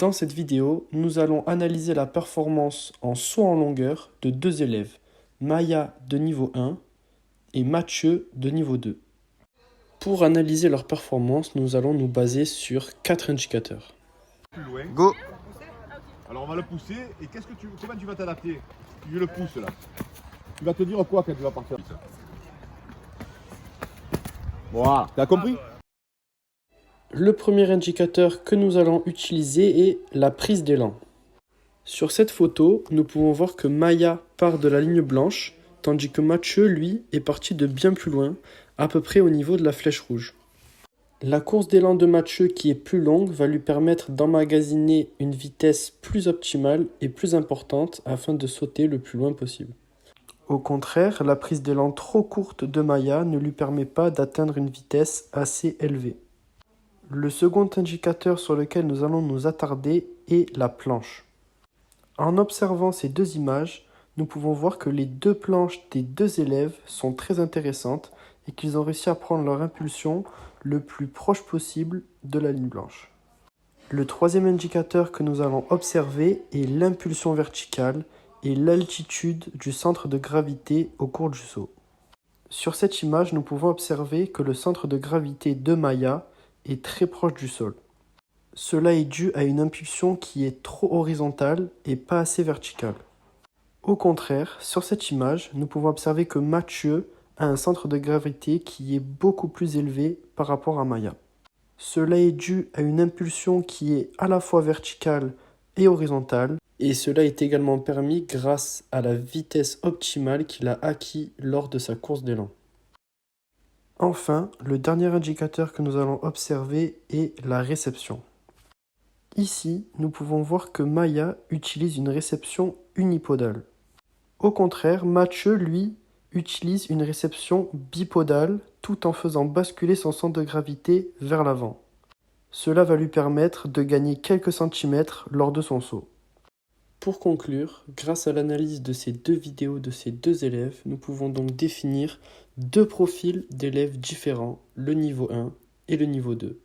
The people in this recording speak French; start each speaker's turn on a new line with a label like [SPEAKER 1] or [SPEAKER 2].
[SPEAKER 1] Dans cette vidéo, nous allons analyser la performance en saut en longueur de deux élèves, Maya de niveau 1 et Mathieu de niveau 2. Pour analyser leur performance, nous allons nous baser sur 4 indicateurs.
[SPEAKER 2] Plus loin.
[SPEAKER 3] Go.
[SPEAKER 2] Alors on va le pousser et comment tu vas t'adapter? Tu le pousses là. Tu vas te dire quoi quand tu vas partir? Voilà, t'as compris?
[SPEAKER 1] Le premier indicateur que nous allons utiliser est la prise d'élan. Sur cette photo, nous pouvons voir que Maya part de la ligne blanche, tandis que Mathieu, lui, est parti de bien plus loin, à peu près au niveau de la flèche rouge. La course d'élan de Mathieu, qui est plus longue, va lui permettre d'emmagasiner une vitesse plus optimale et plus importante afin de sauter le plus loin possible. Au contraire, la prise d'élan trop courte de Maya ne lui permet pas d'atteindre une vitesse assez élevée. Le second indicateur sur lequel nous allons nous attarder est la planche. En observant ces deux images, nous pouvons voir que les deux planches des deux élèves sont très intéressantes et qu'ils ont réussi à prendre leur impulsion le plus proche possible de la ligne blanche. Le troisième indicateur que nous allons observer est l'impulsion verticale et l'altitude du centre de gravité au cours du saut. Sur cette image, nous pouvons observer que le centre de gravité de Maya est très proche du sol. Cela est dû à une impulsion qui est trop horizontale et pas assez verticale. Au contraire, sur cette image, nous pouvons observer que Mathieu a un centre de gravité qui est beaucoup plus élevé par rapport à Maya. Cela est dû à une impulsion qui est à la fois verticale et horizontale, et cela est également permis grâce à la vitesse optimale qu'il a acquis lors de sa course d'élan. Enfin, le dernier indicateur que nous allons observer est la réception. Ici, nous pouvons voir que Maya utilise une réception unipodale. Au contraire, Mathieu, lui, utilise une réception bipodale tout en faisant basculer son centre de gravité vers l'avant. Cela va lui permettre de gagner quelques centimètres lors de son saut. Pour conclure, grâce à l'analyse de ces deux vidéos de ces deux élèves, nous pouvons donc définir deux profils d'élèves différents, le niveau 1 et le niveau 2.